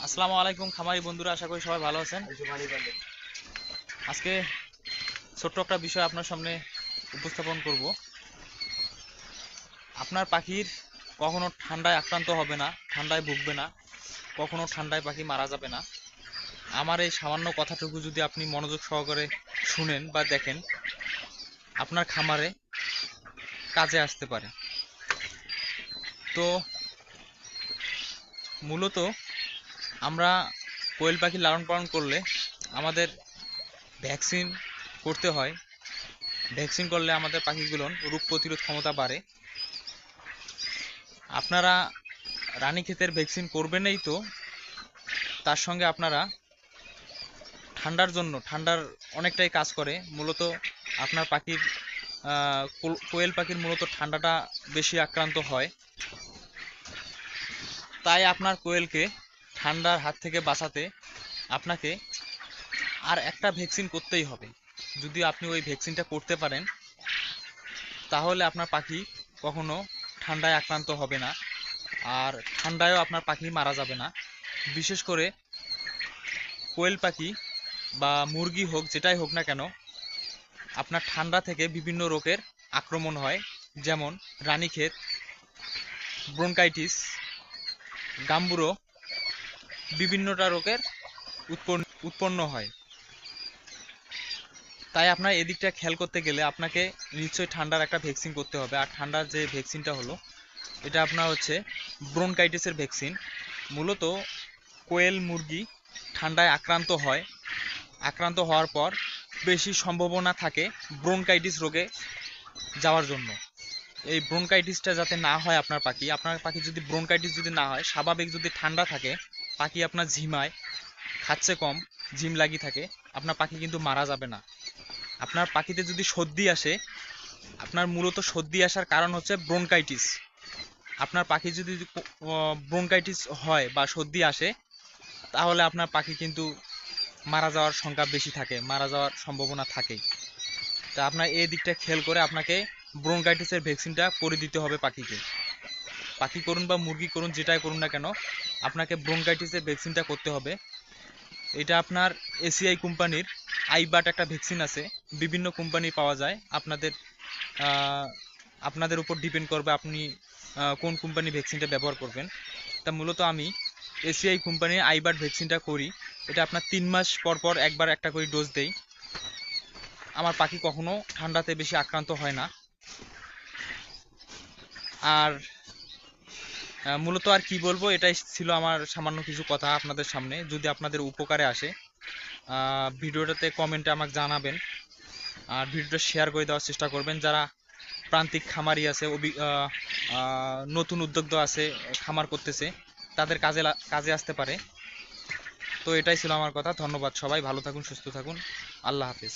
আসসালামু আলাইকুম খামারি বন্ধুরা, আশা করি সবাই ভালো আছেন। আজকে ছোট্ট একটা বিষয় আপনার সামনে উপস্থাপন করব। আপনার পাখির কখনো ঠান্ডায় আক্রান্ত হবে না, ঠান্ডায় ভুগবে না, কখনো ঠান্ডায় পাখি মারা যাবে না। আমার এই সামান্য কথাটুকু যদি আপনি মনোযোগ সহকারে শুনেন বা দেখেন, আপনার খামারে কাজে আসতে পারে। তো মূলত আমরা কোয়েল পাখি লালন পালন করলে আমাদের ভ্যাকসিন করতে হয়। ভ্যাকসিন করলে আমাদের পাখিগুলোর রোগ প্রতিরোধ ক্ষমতা বাড়ে। আপনারা রানীক্ষেতের ভ্যাকসিন করবেনই, তো তার সঙ্গে আপনারা ঠান্ডার জন্য, ঠান্ডার অনেকটাই কাজ করে মূলত আপনার পাখির কোয়েল পাখির মূলত ঠান্ডাটা বেশি আক্রান্ত হয়। তাই আপনার কোয়েলকে ঠান্ডার হাত থেকে বাঁচাতে আপনাকে আর একটা ভ্যাকসিন করতেই হবে। যদি আপনি ওই ভ্যাকসিনটা করতে পারেন, তাহলে আপনার পাখি কখনো ঠান্ডায় আক্রান্ত হবে না, আর ঠান্ডায়ও আপনার পাখি মারা যাবে না। বিশেষ করে কোয়েল পাখি বা মুরগি হোক, যেটাই হোক না কেন, আপনার ঠান্ডা থেকে বিভিন্ন রোগের আক্রমণ হয়। যেমন রানীক্ষেত, ব্রঙ্কাইটিস, গাম্বুরো, বিভিন্নটা রোগের উৎপন্ন হয়। তাই আপনার এদিকটা খেয়াল করতে গেলে আপনাকে নিশ্চয়ই ঠান্ডার একটা ভ্যাকসিন করতে হবে। আর ঠান্ডার যে ভ্যাকসিনটা হলো, এটা আপনার হচ্ছে ব্রঙ্কাইটিসের ভ্যাকসিন। মূলত কোয়েল মুরগি ঠান্ডায় আক্রান্ত হয়, আক্রান্ত হওয়ার পর বেশি সম্ভাবনা থাকে ব্রঙ্কাইটিস রোগে যাওয়ার জন্য। এই ব্রঙ্কাইটিসটা যাতে না হয় আপনার পাখি যদি ব্রঙ্কাইটিস যদি না হয়, স্বাভাবিক যদি ঠান্ডা থাকে, পাখি আপনার ঝিমায়, খাচ্ছে কম, ঝিম লাগি থাকে, আপনার পাখি কিন্তু মারা যাবে না। আপনার পাখিতে যদি সর্দি আসে, আপনার মূলত সর্দি আসার কারণ হচ্ছে ব্রঙ্কাইটিস। আপনার পাখি যদি ব্রঙ্কাইটিস হয় বা সর্দি আসে, তাহলে আপনার পাখি কিন্তু মারা যাওয়ার সংখ্যা বেশি থাকে, মারা যাওয়ার সম্ভাবনা থাকেই। তা আপনার এই দিকটা খেয়াল করে আপনাকে ব্রঙ্কাইটিসের ভ্যাকসিনটা করে দিতে হবে পাখিকে। পাখি করুন বা মুরগি করুন, যেটাই করুন না কেন, আপনাকে ব্রঙ্কাইটিসের ভ্যাকসিনটা করতে হবে। এটা আপনার এসিআই কোম্পানির আইবাট একটা ভ্যাকসিন আছে। বিভিন্ন কোম্পানি পাওয়া যায়, আপনাদের উপর ডিপেন্ড করবে আপনি কোন কোম্পানি ভ্যাকসিনটা ব্যবহার করবেন। তা মূলত আমি এসিআই কোম্পানির আইবাট ভ্যাকসিনটা করি। এটা আপনার 3 মাস পর পর একবার একটা করে ডোজ দেই। আমার পাখি কখনো ঠান্ডাতে বেশি আক্রান্ত হয় না। আর মূলত আর কি বলবো, এটাই ছিল আমার সামান্য কিছু কথা আপনাদের সামনে। যদি আপনাদের উপকারে আসে, ভিডিওটাতে কমেন্টে আমাকে জানাবেন, আর ভিডিওটা শেয়ার করে দেওয়ার চেষ্টা করবেন। যারা প্রান্তিক খামারি আছে, নতুন উদ্যোক্তা আছে, খামার করতেছে, তাদের কাজে আসতে পারে। তো এটাই ছিল আমার কথা। ধন্যবাদ সবাই, ভালো থাকুন, সুস্থ থাকুন। আল্লাহ হাফেজ।